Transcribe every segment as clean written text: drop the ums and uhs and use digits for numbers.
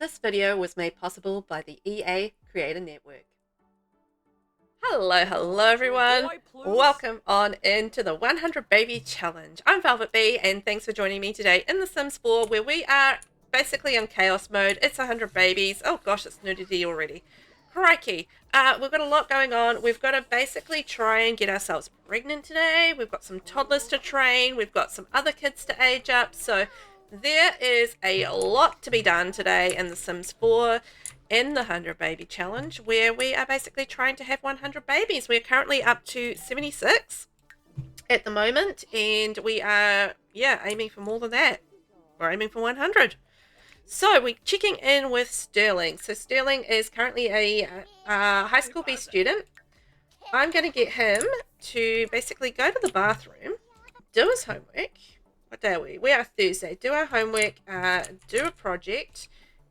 This video was made possible by the EA Creator Network. Hello everyone. Welcome on into the 100 Baby Challenge. I'm VelvettB and thanks for joining me today in The Sims 4 where we are basically in chaos mode. It's 100 babies. Oh gosh, it's nudity already. Crikey. We've got a lot going on. We've got to basically try and get ourselves pregnant today. We've got some toddlers to train. We've got some other kids to age up. So there is a lot to be done today in The Sims 4 in the 100 Baby Challenge, where we are basically trying to have 100 babies. We're currently up to 76 at the moment, and we are, aiming for more than that. We're aiming for 100. So we're checking in with Sterling. So Sterling is currently a high school B student. I'm going to get him to basically go to the bathroom, do his homework. What day are we? We are Thursday. Do our homework, do a project,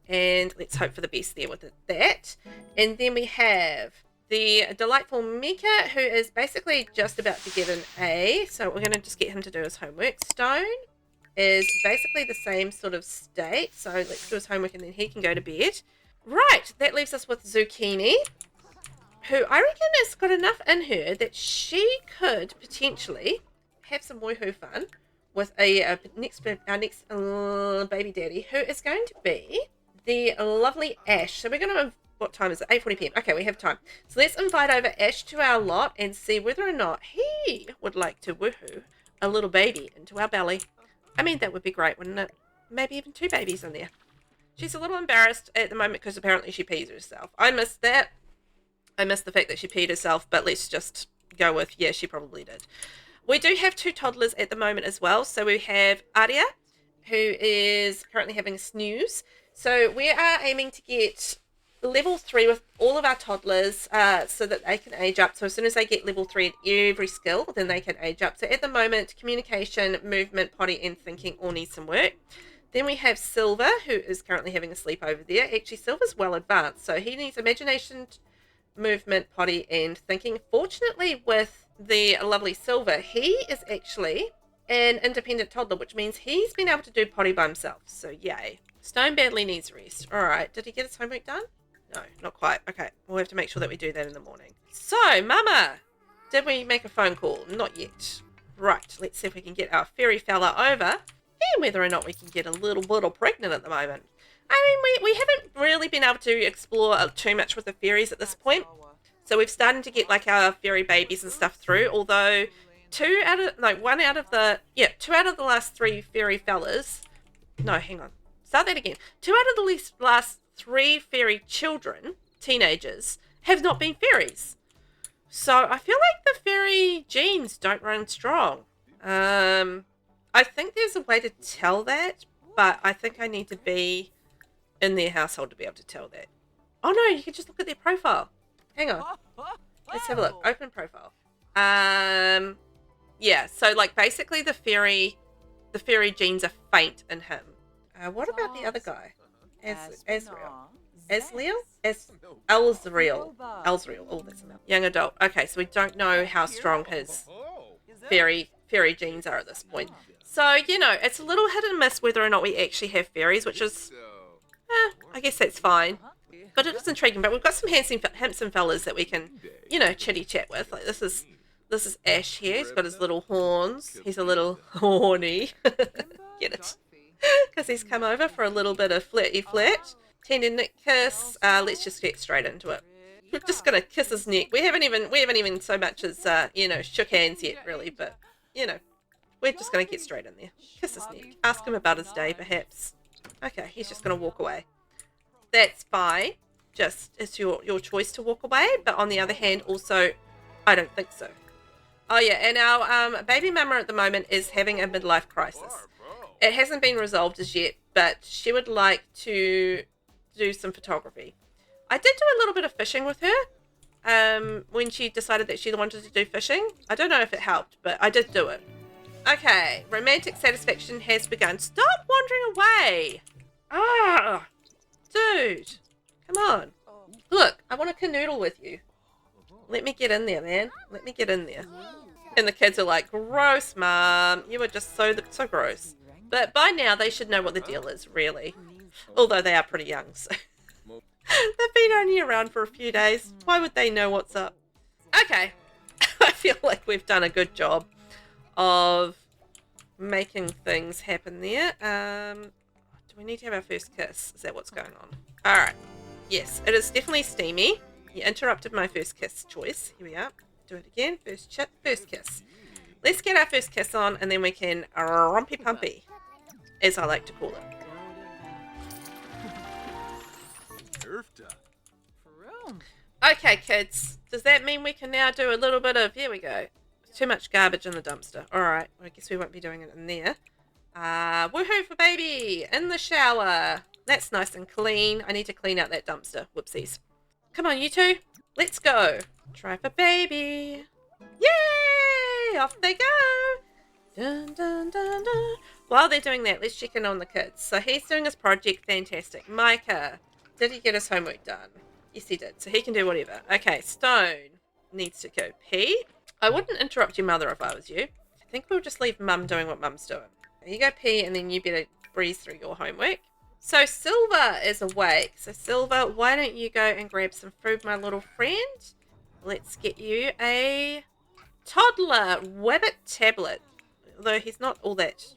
and let's hope for the best there with that. And then we have the delightful Mika, who is basically just about to get an A. So we're going to just get him to do his homework. Stone is basically the same sort of state. So let's do his homework and then he can go to bed. Right, that leaves us with Zucchini, who I reckon has got enough in her that she could potentially have some woohoo fun with our next baby daddy, who is going to be the lovely Ash. So we're going to, what time is it? 8:40 p.m. Okay, we have time. So let's invite over Ash to our lot and see whether or not he would like to woohoo a little baby into our belly. I mean, that would be great, wouldn't it? Maybe even 2 babies in there. She's a little embarrassed at the moment because apparently she pees herself. I missed that. I missed the fact that she peed herself, but let's just go with, yeah, she probably did. We do have 2 toddlers at the moment as well. So we have Aria, who is currently having a snooze. So we are aiming to get level 3 with all of our toddlers so that they can age up. So as soon as they get level 3 in every skill, then they can age up. So at the moment, communication, movement, potty, and thinking all need some work. Then we have Silver, who is currently having a sleep over there. Actually, Silver's well advanced. So he needs imagination, movement, potty, and thinking. Fortunately, with the lovely Silver, he is actually an independent toddler, which means he's been able to do potty by himself. So yay. Stone badly needs rest. All right. Did he get his homework done? No, not quite. Okay. We'll have to make sure that we do that in the morning. So, Mama, did we make a phone call? Not yet. Right. Let's see if we can get our fairy fella over and whether or not we can get a little pregnant at the moment. I mean, we haven't really been able to explore too much with the fairies at this point. So we've started to get like our fairy babies and stuff through, although 2 out of the last 3 fairy fellas. No, hang on. Start that again. 2 out of the last 3 fairy children, teenagers, have not been fairies. So I feel like the fairy genes don't run strong. I think there's a way to tell that, but I think I need to be in their household to be able to tell that. Oh no, you can just look at their profile. Hang on. Let's have a look. Open profile. Yeah, so like basically the fairy genes are faint in him. What about the other guy? Azrael. Elzriel. Oh, that's a mouth. Young adult. Okay, so we don't know how strong his fairy genes are at this point. So, it's a little hit and miss whether or not we actually have fairies, which is, I guess that's fine. But it is intriguing. But we've got some handsome fellas that we can, chitty chat with. Like this is Ash here. He's got his little horns. He's a little horny. Get it? Because he's come over for a little bit of flirty flirt. Tender kiss. Let's just get straight into it. We're just gonna kiss his neck. We haven't even so much as shook hands yet, really. But we're just gonna get straight in there. Kiss his neck. Ask him about his day, perhaps. Okay, he's just gonna walk away. That's fine. Just it's your choice to walk away. But on the other hand, also, I don't think so. Oh yeah, and our baby mama at the moment is having a midlife crisis. It hasn't been resolved as yet, but she would like to do some photography. I did do a little bit of fishing with her when she decided that she wanted to do fishing. I don't know if it helped, but I did do it. Okay, romantic satisfaction has begun. Stop wandering away. Ah, dude, come on. Look, I want to canoodle with you. Let me get in there, man. Let me get in there. And the kids are like, gross, Mom. You are just so gross. But by now, they should know what the deal is, really. Although they are pretty young, so they've been only around for a few days. Why would they know what's up? Okay. I feel like we've done a good job of making things happen there. Do we need to have our first kiss? Is that what's going on? Alright. Yes, it is definitely steamy. You interrupted my first kiss choice. Here we are. Do it again. First kiss. Let's get our first kiss on, and then we can rompy pumpy, as I like to call it. Okay, kids. Does that mean we can now do a little bit of... Here we go. Too much garbage in the dumpster. Alright. Well, I guess we won't be doing it in there. Woohoo for baby! In the shower. That's nice and clean. I need to clean out that dumpster. Whoopsies. Come on, you two. Let's go. Try for baby. Yay! Off they go. Dun, dun, dun, dun. While they're doing that, let's check in on the kids. So he's doing his project. Fantastic. Micah, did he get his homework done? Yes, he did. So he can do whatever. Okay, Stone needs to go pee. I wouldn't interrupt your mother if I was you. I think we'll just leave Mum doing what Mum's doing. You go pee, and then you better breeze through your homework. So Silver is awake. So Silver, why don't you go and grab some food, my little friend? Let's get you a toddler Wabbit tablet. Although he's not all that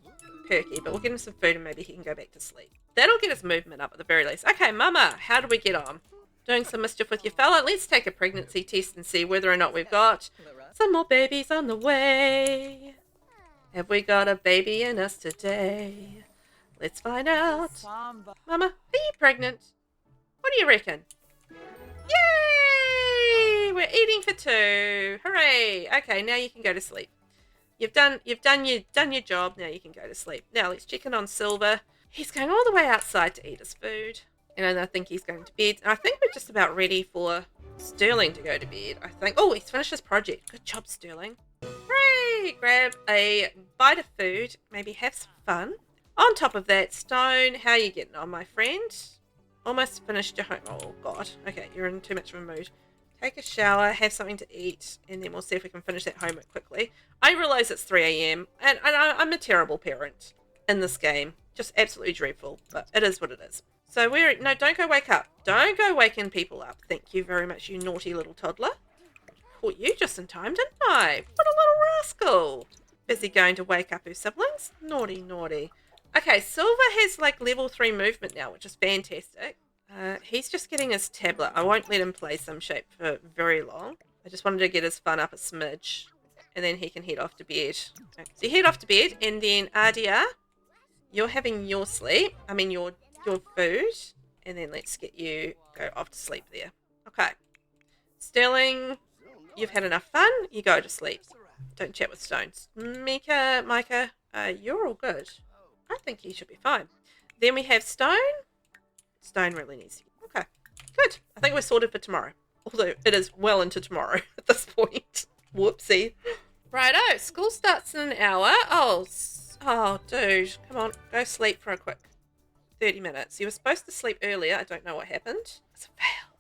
perky, but we'll get him some food and maybe he can go back to sleep. That'll get his movement up at the very least. Okay, Mama, how do we get on? Doing some mischief with your fella? Let's take a pregnancy test and see whether or not we've got some more babies on the way. Have we got a baby in us today? Let's find out. Mama, are you pregnant? What do you reckon? Yay! We're eating for two. Hooray! Okay, now you can go to sleep. You've done your job. Now you can go to sleep. Now let's check in on Silver. He's going all the way outside to eat his food. And I think he's going to bed. I think we're just about ready for Sterling to go to bed. I think. Oh, he's finished his project. Good job, Sterling. Hooray! Grab a bite of food. Maybe have some fun. On top of that, Stone, how are you getting on, my friend? Almost finished your home. Oh, God. Okay, you're in too much of a mood. Take a shower, have something to eat, and then we'll see if we can finish that homework quickly. I realise it's 3 a.m, and I'm a terrible parent in this game. Just absolutely dreadful, but it is what it is. So no, don't go wake up. Don't go waking people up. Thank you very much, you naughty little toddler. Caught you just in time, didn't I? What a little rascal. Busy going to wake up her siblings. Naughty, naughty. Okay, Silver has like level 3 movement now, which is fantastic. He's just getting his tablet. I won't let him play Sim Shape for very long. I just wanted to get his fun up a smidge, and then he can head off to bed. Okay, so you head off to bed, and then Adia, you're having your sleep. I mean your food, and then let's get you go off to sleep there. Okay, Sterling, you've had enough fun. You go to sleep. Don't chat with Stones. Micah, you're all good. I think he should be fine. Then we have Stone. Stone really needs to... Okay, good. I think we're sorted for tomorrow. Although it is well into tomorrow at this point. Whoopsie. Righto, school starts in an hour. Oh, dude. Come on, go sleep for a quick 30 minutes. You were supposed to sleep earlier. I don't know what happened. It's a fail.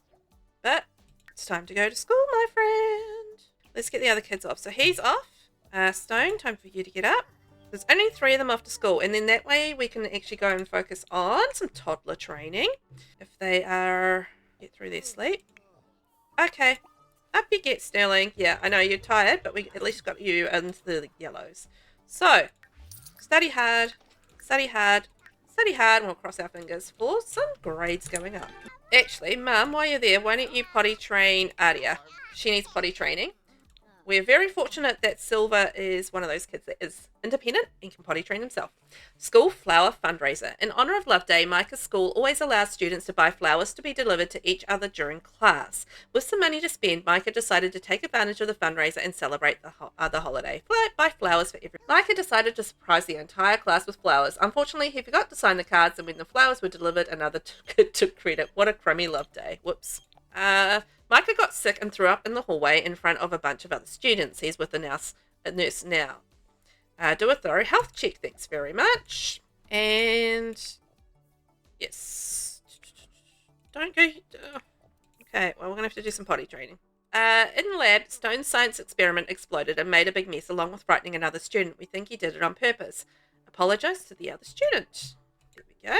But it's time to go to school, my friend. Let's get the other kids off. So he's off. Stone, time for you to get up. There's only 3 of them off to school, and then that way we can actually go and focus on some toddler training if they are get through their sleep. Okay, up you get, Sterling. Yeah, I know you're tired, but we at least got you into the yellows. So, study hard, study hard, study hard, and we'll cross our fingers for some grades going up. Actually, Mum, while you're there, why don't you potty train Adia? She needs potty training. We're very fortunate that Silver is one of those kids that is independent and can potty train himself. School flower fundraiser. In honour of Love Day, Micah's school always allows students to buy flowers to be delivered to each other during class. With some money to spend, Micah decided to take advantage of the fundraiser and celebrate the holiday. Buy flowers for everyone. Micah decided to surprise the entire class with flowers. Unfortunately, he forgot to sign the cards, and when the flowers were delivered, another kid took credit. What a crummy Love Day. Whoops. Micah got sick and threw up in the hallway in front of a bunch of other students. He's with a nurse now. Do a thorough health check. Thanks very much. And yes. Don't go. Okay, well, we're going to have to do some potty training. In lab, Stone's science experiment exploded and made a big mess along with frightening another student. We think he did it on purpose. Apologise to the other student. There we go.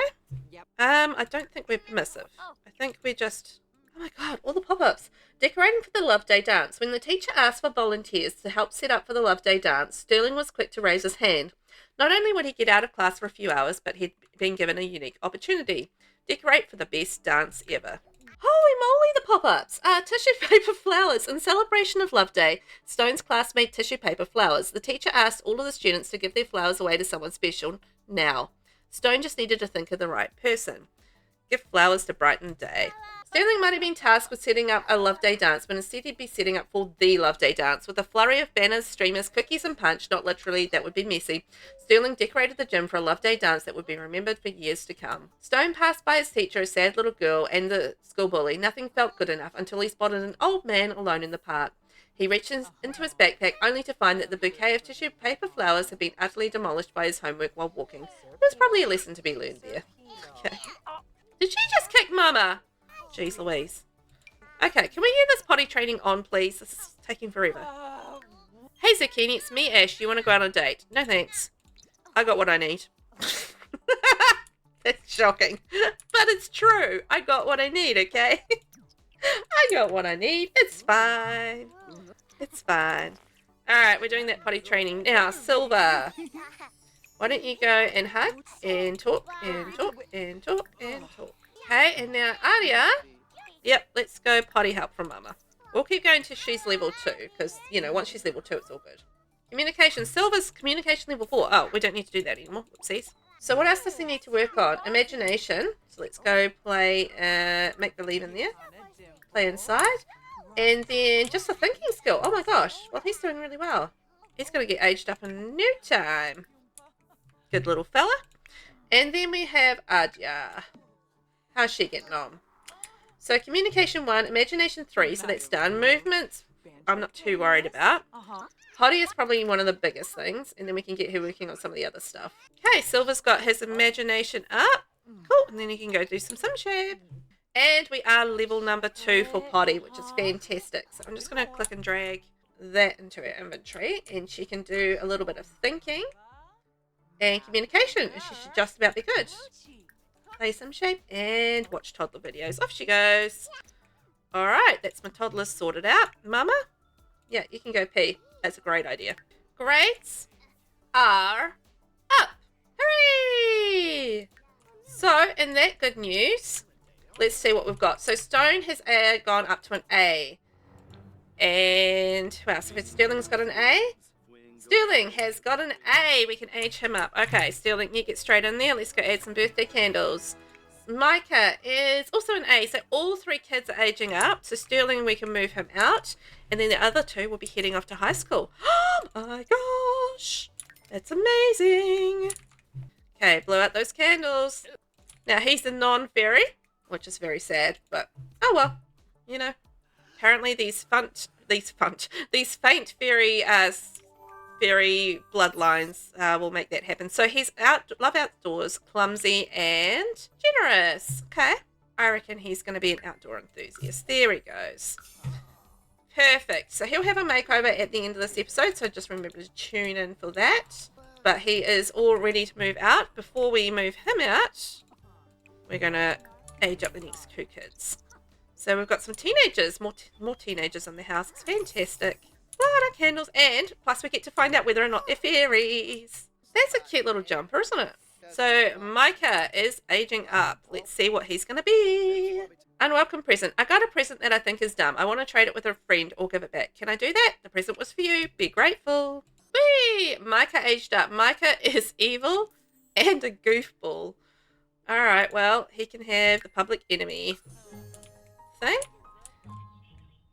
I don't think we're permissive. I think we're just... Oh my god, all the pop-ups. Decorating for the Love Day dance. When the teacher asked for volunteers to help set up for the Love Day dance, Sterling was quick to raise his hand. Not only would he get out of class for a few hours, but he'd been given a unique opportunity. Decorate for the best dance ever. Holy moly, the pop-ups! Tissue paper flowers. In celebration of Love Day, Stone's class made tissue paper flowers. The teacher asked all of the students to give their flowers away to someone special now. Stone just needed to think of the right person. Give flowers to brighten the day. Sterling might have been tasked with setting up a Love Day dance, but instead he'd be setting up for the Love Day dance. With a flurry of banners, streamers, cookies and punch, not literally, that would be messy, Sterling decorated the gym for a Love Day dance that would be remembered for years to come. Stone passed by his teacher, a sad little girl, and the school bully. Nothing felt good enough until he spotted an old man alone in the park. He reached into his backpack only to find that the bouquet of tissue paper flowers had been utterly demolished by his homework while walking. There's probably a lesson to be learned there. Okay. Did she just kick Mama? Jeez Louise. Okay, can we hear this potty training on, please? This is taking forever. Hey, Zucchini, it's me, Ash. You want to go on a date? No, thanks. I got what I need. That's shocking. But it's true. I got what I need, okay? I got what I need. It's fine. It's fine. Alright, we're doing that potty training now. Silver. Why don't you go and hug and talk and talk and talk and talk. Okay, and now Aria. Yep, let's go potty help from Mama. We'll keep going till she's level 2, because, you know, once she's level 2, it's all good. Communication. Silver's communication level 4. Oh, we don't need to do that anymore. Whoopsies. So what else does he need to work on? Imagination. So let's go play, make believe in there. Play inside. And then just a thinking skill. Oh my gosh. Well, he's doing really well. He's going to get aged up in no time. Good little fella. And then we have Adya. How's she getting on? So communication 1, imagination 3, so that's done. Movements, I'm not too worried about. Potty is probably one of the biggest things, and then we can get her working on some of the other stuff. Okay, Silver's got his imagination up. Cool, and then he can go do some shape. And we are level number 2 for Potty, which is fantastic. So I'm just going to click and drag that into her inventory, and she can do a little bit of thinking and communication, and she should just about be good. Play some shape and watch toddler videos. Off she goes. Alright, that's my toddler sorted out. Mama? Yeah, you can go pee. That's a great idea. Grades are up. Hooray! So, in that good news, let's see what we've got. So, Stone has gone up to an A. And, wow, so if Sterling's got an A. Sterling has got an A. We can age him up. Okay, Sterling, you get straight in there. Let's go add some birthday candles. Micah is also an A. So all 3 kids are aging up. So Sterling, we can move him out. And then the other 2 will be heading off to high school. Oh my gosh. That's amazing. Okay, blow out those candles. Now he's a non-fairy, which is very sad. But, oh well. You know, apparently these faint fairy bloodlines will make that happen. So he's love outdoors, clumsy and generous. Okay, I reckon he's going to be an outdoor enthusiast. There he goes. Perfect. So he'll have a makeover at the end of this episode, so just remember to tune in for that. But he is all ready to move out. Before we move him out, we're going to age up the next 2 kids. So we've got some teenagers, more teenagers in the house. It's fantastic. Blow out our candles, and plus we get to find out whether or not they're fairies. That's a cute little jumper, isn't it? So Micah is aging up. Let's see what he's going to be. Unwelcome present. I got a present that I think is dumb. I want to trade it with a friend or give it back. Can I do that? The present was for you. Be grateful. Whee! Micah aged up. Micah is evil and a goofball. Alright, well, he can have the public enemy thing.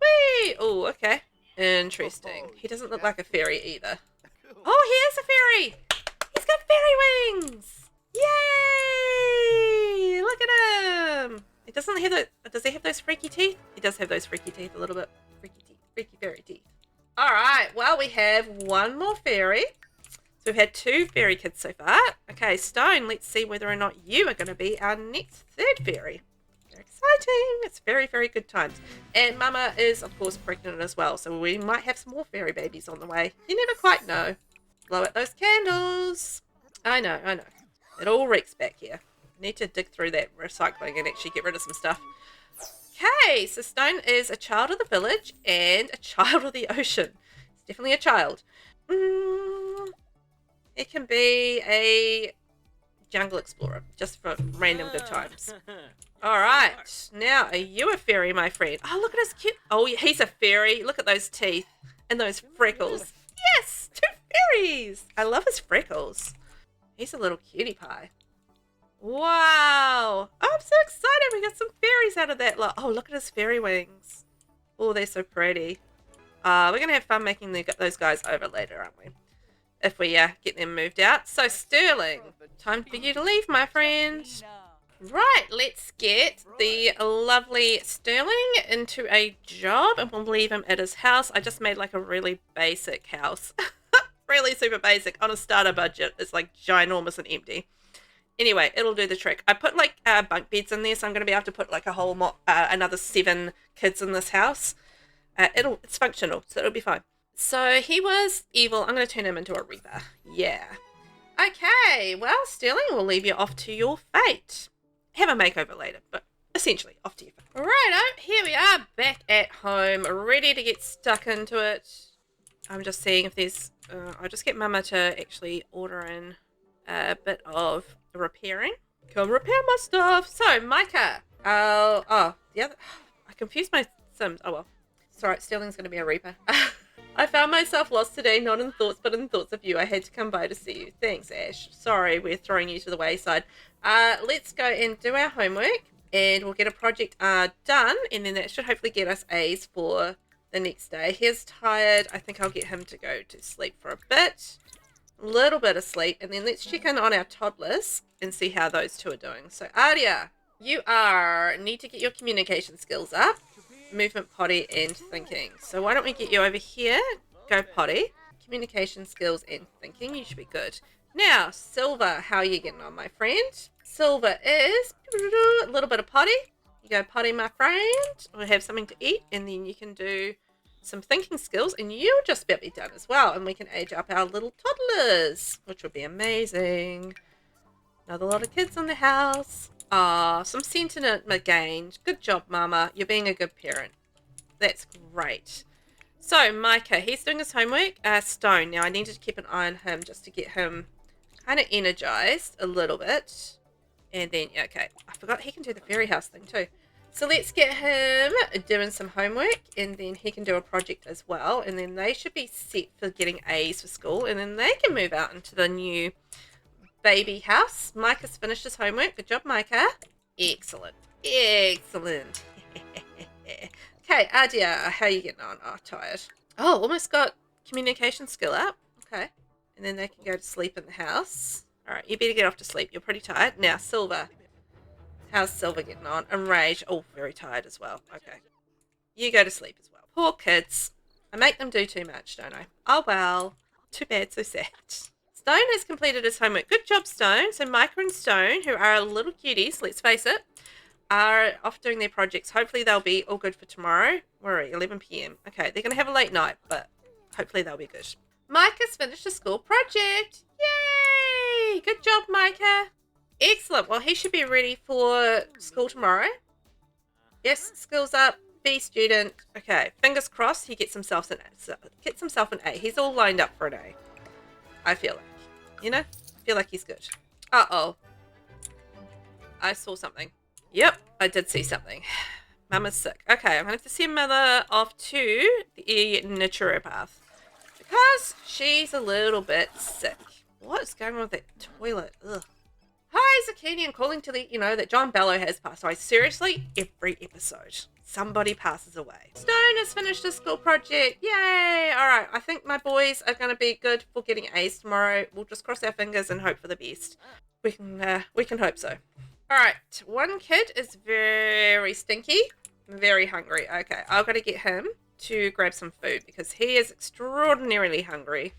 Whee! Oh, okay. Interesting. He doesn't look like a fairy either. Oh, he is a fairy! He's got fairy wings! Yay! Look at him! He doesn't have the... Does he have those freaky teeth? He does have those freaky teeth a little bit. Freaky teeth. Freaky fairy teeth. Alright, well, we have 1 more fairy. So we've had 2 fairy kids so far. Okay, Stone, let's see whether or not you are going to be our next 3rd fairy. Very exciting. It's very, very good times. And Mama is, of course, pregnant as well. So we might have some more fairy babies on the way. You never quite know. Blow out those candles. I know. It all reeks back here. I need to dig through that recycling and actually get rid of some stuff. Okay, so Stone is a child of the village and a child of the ocean. It's definitely a child. It can be a jungle explorer, just for random good times. All right, now are you a fairy, my friend? Oh, look at his cute. Oh, he's a fairy. Look at those teeth and those freckles. Yes, 2 fairies. I love his freckles. He's a little cutie pie. Wow. Oh, I'm so excited. We got some fairies out of that lot. Oh, look at his fairy wings. Oh, they're so pretty. We're going to have fun making those guys over later, aren't we? If we get them moved out. So, Sterling, time for you to leave, my friend. Right, let's get the lovely Sterling into a job and we'll leave him at his house. I just made like a really basic house. Really super basic on a starter budget. It's like ginormous and empty. Anyway, it'll do the trick. I put like bunk beds in there, so I'm going to be able to put like a whole another 7 kids in this house. It's functional, so it'll be fine. So he was evil. I'm going to turn him into a reaper. Yeah. Okay, well, Sterling, we'll leave you off to your fate. Have a makeover later, but essentially off to your fate. Righto, here we are back at home, ready to get stuck into it. I'm just seeing if there's... I'll just get Mama to actually order in a bit of repairing. Come repair my stuff. So, Micah. The other... I confused my Sims. Oh, well. It's alright, Sterling's going to be a reaper. I found myself lost today, not in thoughts, but in thoughts of you. I had to come by to see you. Thanks, Ash. Sorry, we're throwing you to the wayside. Let's go and do our homework, and we'll get a project done, and then that should hopefully get us A's for the next day. He's tired. I think I'll get him to go to sleep for a bit. A little bit of sleep, and then let's check in on our toddlers and see how those 2 are doing. So, Aria, you need to get your communication skills up. Movement, potty, and thinking. So why don't we get you over here? Go potty. Communication skills and thinking. You should be good. Now, Silver, how are you getting on, my friend? Silver is a little bit of potty. You go potty, my friend. We'll have something to eat, and then you can do some thinking skills, and you'll just about be done as well. And we can age up our little toddlers, which would be amazing. Another lot of kids in the house. Some sentiment gained. Good job, Mama. You're being a good parent. That's great. So, Micah, he's doing his homework. Stone. Now, I need to keep an eye on him just to get him kind of energized a little bit. And then, okay. I forgot he can do the fairy house thing too. So, let's get him doing some homework. And then he can do a project as well. And then they should be set for getting A's for school. And then they can move out into the new... baby house. Micah's finished his homework. Good job, Micah. Excellent. Excellent. Okay, Adia, how are you getting on? Oh, tired. Oh, almost got communication skill up. Okay. And then they can go to sleep in the house. All right, you better get off to sleep. You're pretty tired. Now, Silver. How's Silver getting on? And Rage. Oh, very tired as well. Okay. You go to sleep as well. Poor kids. I make them do too much, don't I? Oh, well. Too bad, so sad. Stone has completed his homework. Good job, Stone. So Micah and Stone, who are little cuties, let's face it, are off doing their projects. Hopefully they'll be all good for tomorrow. Where are we? 11 p.m. Okay, they're going to have a late night, but hopefully they'll be good. Micah's finished a school project. Yay! Good job, Micah. Excellent. Well, he should be ready for school tomorrow. Yes, skills up. B student. Okay, fingers crossed he gets himself an A. He's all lined up for an A. I feel like. You know? I feel like he's good. Uh-oh. I saw something. Yep, I did see something. Mama's sick. Okay, I'm going to have to send Mother off to the naturopath. Because she's a little bit sick. What is going on with that toilet? Ugh. Hi, Zucchini. I'm calling to let you know that John Bello has passed away. Seriously, every episode. Somebody passes away. Stone has finished his school project. Yay! Alright, I think my boys are going to be good for getting A's tomorrow. We'll just cross our fingers and hope for the best. We can hope so. Alright, one kid is very stinky. Very hungry. Okay, I've got to get him to grab some food because he is extraordinarily hungry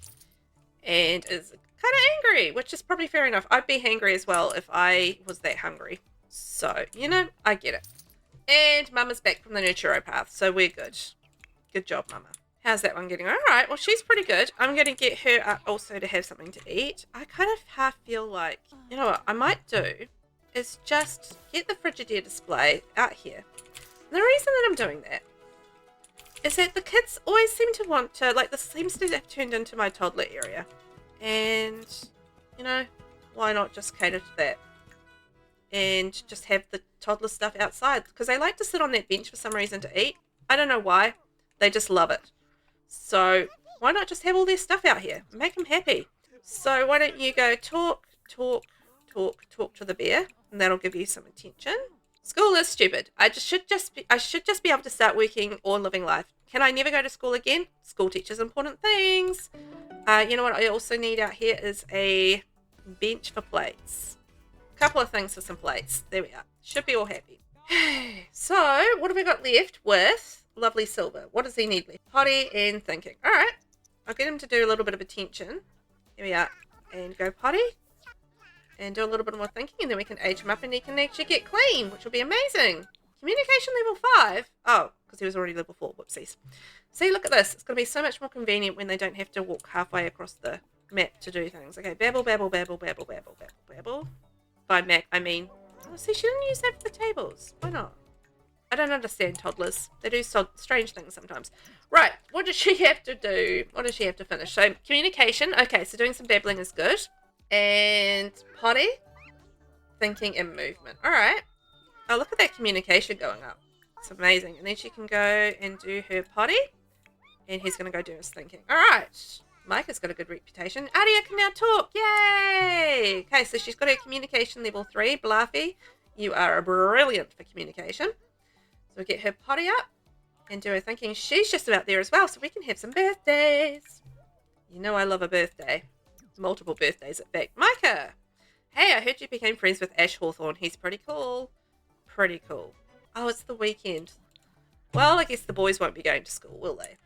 and is kind of angry, which is probably fair enough. I'd be hangry as well if I was that hungry. So, you know, I get it. And Mama's back from the naturopath, so we're good. Good job, Mama. How's that one getting? All right, well, she's pretty good. I'm going to get her also to have something to eat. I kind of half feel like, you know what, I might do is just get the Frigidaire display out here. And the reason that I'm doing that is that the kids always seem to want to, like, this seems to have turned into my toddler area. And, you know, why not just cater to that? And just have the toddler stuff outside. Because they like to sit on that bench for some reason to eat. I don't know why. They just love it. So why not just have all their stuff out here? Make them happy. So why don't you go talk to the bear. And that'll give you some attention. School is stupid. I should just be able to start working or living life. Can I never go to school again? School teaches important things. You know what I also need out here is a bench for plates. A couple of things for some plates. There we are. Should be all happy. So, what have we got left with lovely Silver? What does he need left? Potty and thinking. All right. I'll get him to do a little bit of attention. Here we are. And go potty. And do a little bit more thinking, and then we can age him up and he can actually get clean, which will be amazing. Communication level 5. Oh, because he was already level 4. Whoopsies. See, look at this. It's going to be so much more convenient when they don't have to walk halfway across the map to do things. Okay, babble, babble, babble, babble, babble, babble, babble. By map, I mean... Oh, see, she didn't use that for the tables. Why not? I don't understand toddlers. They do so strange things sometimes. Right, what does she have to do? What does she have to finish? So, communication. Okay, so doing some babbling is good. And potty, thinking, and movement. All right. Oh, look at that communication going up. It's amazing. And then she can go and do her potty. And he's going to go do his thinking. All right. Micah's got a good reputation. Aria can now talk. Yay! Okay, so she's got her communication level 3. Bluffy, you are brilliant for communication. So we'll get her potty up and do her thinking. She's just about there as well, so we can have some birthdays. You know I love a birthday. Multiple birthdays, in fact. Micah! Hey, I heard you became friends with Ash Hawthorne. He's pretty cool. Pretty cool. Oh, it's the weekend. Well, I guess the boys won't be going to school, will they?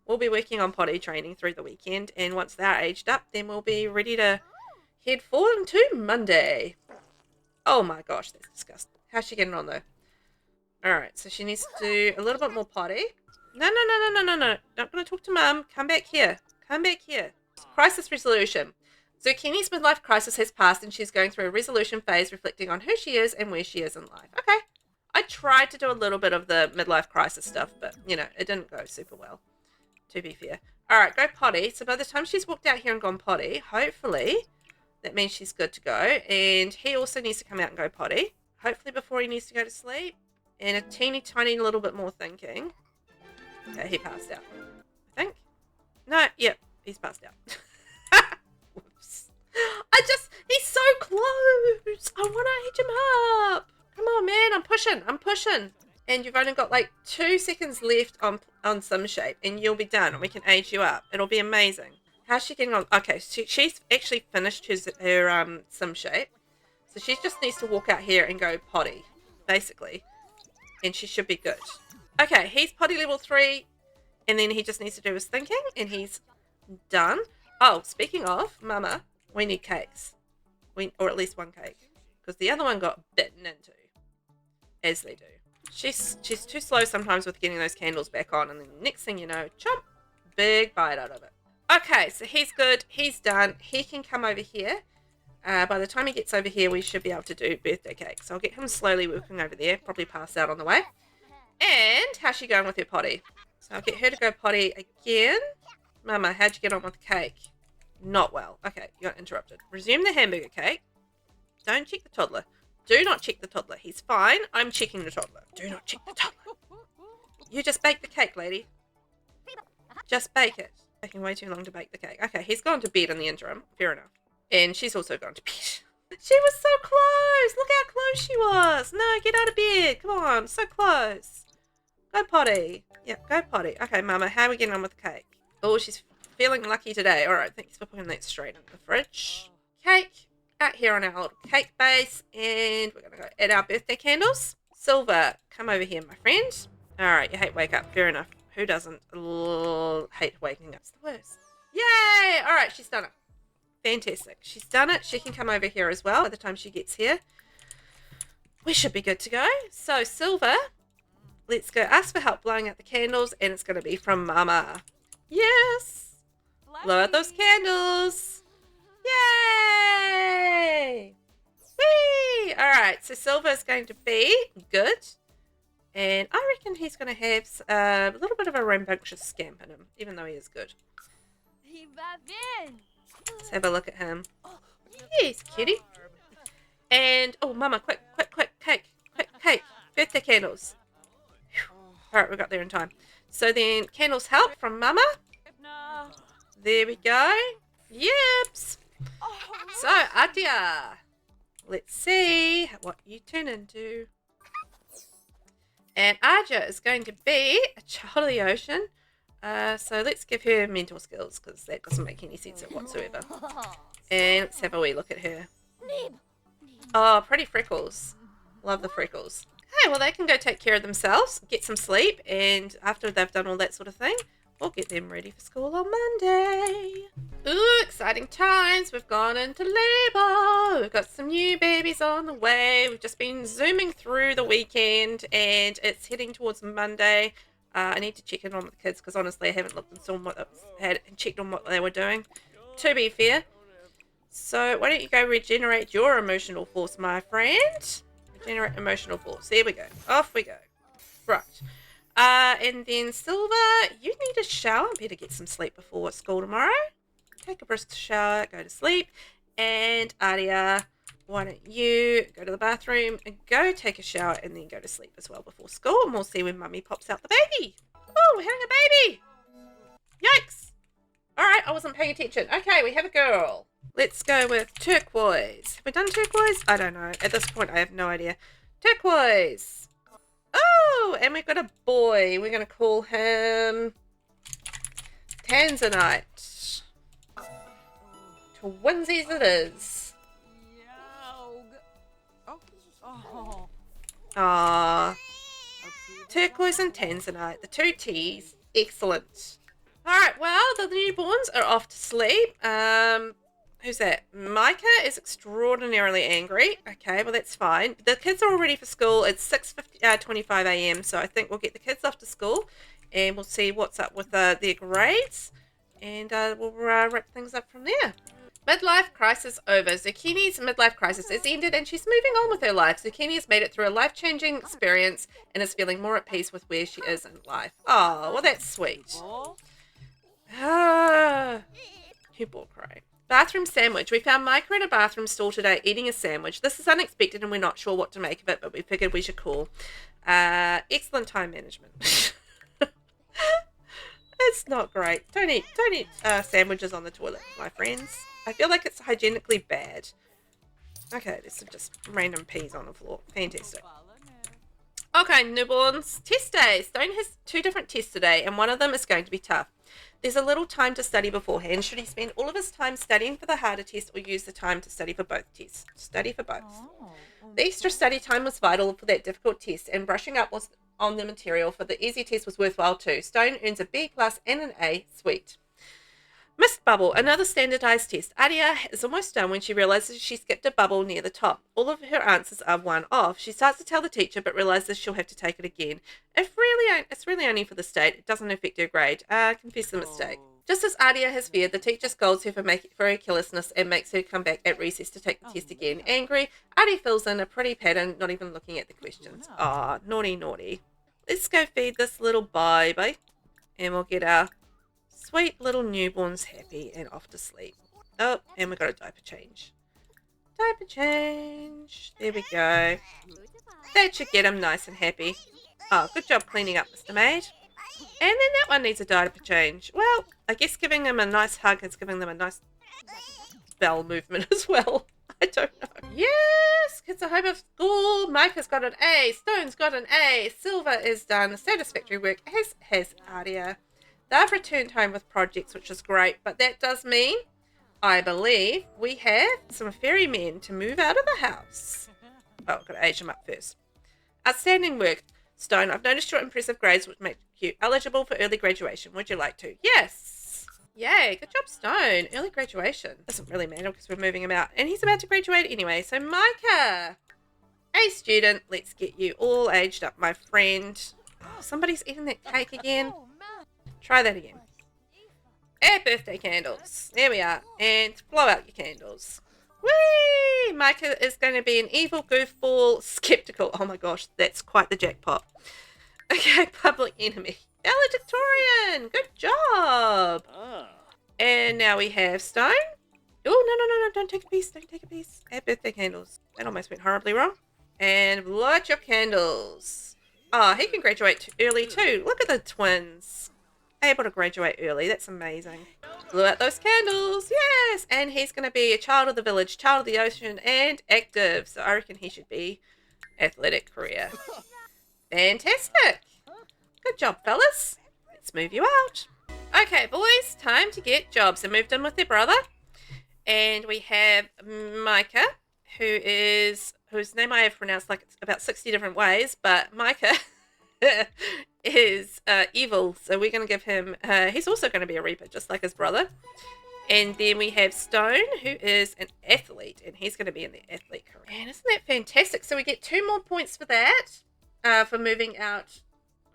We'll be working on potty training through the weekend, and once they're aged up, then we'll be ready to head forward into Monday. Oh my gosh, that's disgusting. How's she getting on, though? Alright, so she needs to do a little bit more potty. No. Not going to talk to Mum. Come back here. Come back here. Crisis resolution. Zucchini's midlife crisis has passed and she's going through a resolution phase reflecting on who she is and where she is in life. Okay. I tried to do a little bit of the midlife crisis stuff, but, you know, it didn't go super well, to be fair. All right, go potty. So by the time she's walked out here and gone potty, hopefully that means she's good to go. And he also needs to come out and go potty, hopefully before he needs to go to sleep. And a teeny tiny little bit more thinking. Okay, he passed out, I think. No, yep, he's passed out. Whoops. He's so close. I want to age him up. Come on, man, I'm pushing. And you've only got like 2 seconds left on Sim Shape and you'll be done and we can age you up. It'll be amazing. How's she getting on? Okay, she's actually finished her Sim Shape. So she just needs to walk out here and go potty, basically. And she should be good. Okay, he's potty level 3. And then he just needs to do his thinking and he's done. Oh, speaking of, Mama, we need cakes. Or at least one cake. Because the other one got bitten into. As they do. She's too slow sometimes with getting those candles back on. And then the next thing you know, chomp, big bite out of it. Okay, so he's good. He's done. He can come over here. By the time he gets over here, we should be able to do birthday cake. So I'll get him slowly working over there. Probably pass out on the way. And how's she going with her potty? So I'll get her to go potty again. Mama, how'd you get on with the cake? Not well. Okay, you got interrupted. Resume the hamburger cake. Don't check the toddler. Do not check the toddler. He's fine. I'm checking the toddler. Do not check the toddler. You just bake the cake, lady. Just bake it. Taking way too long to bake the cake. Okay, he's gone to bed in the interim. Fair enough. And she's also gone to bed. She was so close. Look how close she was. No, get out of bed. Come on. So close. Go potty. Yeah, go potty. Okay, Mama, how are we getting on with the cake? Oh, she's feeling lucky today. All right, thanks for putting that straight in the fridge. Cake. Out here on our little cake base. And we're going to go add our birthday candles. Silver, come over here, my friend. All right, you hate wake up. Fair enough. Who doesn't hate waking up? It's the worst. Yay! All right, she's done it. Fantastic. She's done it. She can come over here as well by the time she gets here. We should be good to go. So, Silver, let's go ask for help blowing out the candles, and it's going to be from Mama. Yes! Blow out those candles. Yay! Whee! Alright, so Silver is going to be good. And I reckon he's going to have a little bit of a rambunctious scamp in him, even though he is good. Let's have a look at him. Yes, kitty. And, oh, Mama, quick, cake. Quick, cake. Birthday candles. Alright, we got there in time. So then, candles help from Mama. There we go. Yips. So, Adia. Let's see what you turn into. And Aja is going to be a child of the ocean. So let's give her mentor skills, because that doesn't make any sense whatsoever. And let's have a wee look at her. Oh, pretty freckles. Love the freckles. Okay, well, they can go take care of themselves, get some sleep, and after they've done all that sort of thing, we'll get them ready for school on Monday. Ooh, exciting times. We've gone into labour. We've got some new babies on the way. We've just been zooming through the weekend, and it's heading towards Monday. I need to check in on the kids, because honestly I haven't looked and saw what had and checked on what they were doing, to be fair. So why don't you go regenerate your emotional force, my friend? Regenerate emotional force. There we go. Off we go. Right. And then Silver, you need a shower. Better get some sleep before school tomorrow. Take a brisk shower, go to sleep. And Aria, why don't you go to the bathroom and go take a shower and then go to sleep as well before school. And we'll see when Mummy pops out the baby. Oh, we're having a baby. Yikes. All right, I wasn't paying attention. Okay, we have a girl. Let's go with turquoise. Have we done turquoise? I don't know. At this point, I have no idea. Turquoise. Oh, and we've got a boy. We're going to call him Tanzanite. Twinsies it is. Ah, turquoise and Tanzanite, the two T's. Excellent. All right, well, the newborns are off to sleep. Who's that? Micah is extraordinarily angry. Okay, well, that's fine. The kids are all ready for school. It's 6:25 a.m., so I think we'll get the kids off to school, and we'll see what's up with their grades, and we'll wrap things up from there. Midlife crisis over. Zucchini's midlife crisis is ended, and she's moving on with her life. Zucchini has made it through a life-changing experience and is feeling more at peace with where she is in life. Oh, well, that's sweet. You poor cry. Bathroom sandwich. We found Micah in a bathroom stall today eating a sandwich. This is unexpected and we're not sure what to make of it, but we figured we should call. Excellent time management. It's not great. Don't eat sandwiches on the toilet, my friends. I feel like it's hygienically bad. Okay, there's some just random peas on the floor. Fantastic. Okay, newborns. Test day. Stone has 2 different tests today, and one of them is going to be tough. There's a little time to study beforehand. Should he spend all of his time studying for the harder test or use the time to study for both tests? Study for both. The extra study time was vital for that difficult test, and brushing up was on the material for the easy test was worthwhile too. Stone earns a B+ and an A. Sweet. Missed bubble, another standardized test. Aria is almost done when she realizes she skipped a bubble near the top. All of her answers are 1 off. She starts to tell the teacher, but realizes she'll have to take it again. It's really only for the state. It doesn't affect her grade. Confess the mistake. Just as Aria has feared, the teacher scolds her for her carelessness and makes her come back at recess to take the test again. Angry, Aria fills in a pretty pattern, not even looking at the questions. Ah, naughty, naughty. Let's go feed this little baby, and we'll get our sweet little newborns happy and off to sleep. Oh, and we've got a diaper change. Diaper change. There we go. That should get him nice and happy. Oh, good job cleaning up, Mr. Maid. And then that one needs a diaper change. Well, I guess giving them a nice hug is giving them a nice bowel movement as well. I don't know. Yes, kids are home of school. Micah's got an A. Stone's got an A. Silver is done. Satisfactory work, as has Aria. They've returned home with projects, which is great, but that does mean, I believe, we have some fairy men to move out of the house. Oh, I've got to age them up first. Outstanding work. Stone, I've noticed your impressive grades which make you eligible for early graduation. Would you like to? Yes. Yay, good job, Stone. Early graduation. Doesn't really matter because we're moving him out. And he's about to graduate anyway. So, Micah, a student, let's get you all aged up, my friend. Oh, somebody's eating that cake again. Try that again. Add birthday candles. There we are. And blow out your candles. Whee! Micah is going to be an evil, goofball, skeptical. Oh my gosh, that's quite the jackpot. Okay, public enemy. Valedictorian! Good job! And now we have Stone. Oh, no, don't take a piece, don't take a piece. Add birthday candles. That almost went horribly wrong. And light your candles. Oh, he can graduate early too. Look at the twins. Able to graduate early. That's amazing. Blew out those candles. Yes. And he's going to be a child of the village, child of the ocean, and active. So I reckon he should be athletic career. Fantastic. Good job, fellas. Let's move you out. Okay, boys. Time to get jobs. I moved in with their brother. And we have Micah, whose name I have pronounced like about 60 different ways, but Micah is evil, so we're going to give him, he's also going to be a Reaper, just like his brother. And then we have Stone, who is an athlete, and he's going to be in the athlete career. And isn't that fantastic? So we get 2 more points for that, for moving out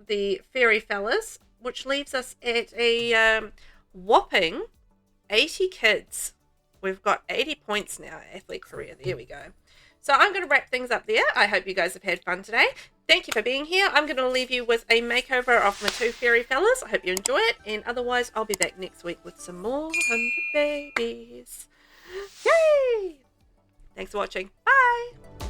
the fairy fellas, which leaves us at a whopping 80 kids. We've got 80 points now, athlete career. There we go. So I'm going to wrap things up there. I hope you guys have had fun today. Thank you for being here. I'm going to leave you with a makeover of my 2 fairy fellas. I hope you enjoy it. And otherwise, I'll be back next week with some more 100 babies. Yay! Thanks for watching. Bye!